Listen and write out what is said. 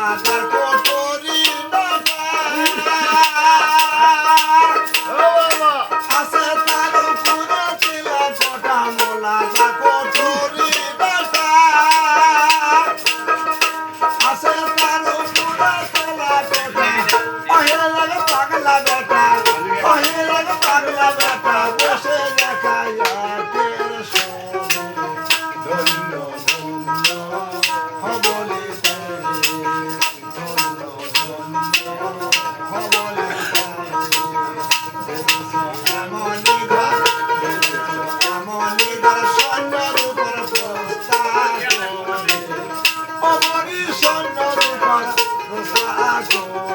মোলাদার coterie আছে তার উপরে চিলা কোটা মোলাদার কোটরি আছে তার উপরে চিলা কোটা অহেলা লাগে পাগলা বেটা অহেলা লাগে পাগলা বেটা বসে দেখায়া তের সোনে ধন্য ধন্য হবলে Sonna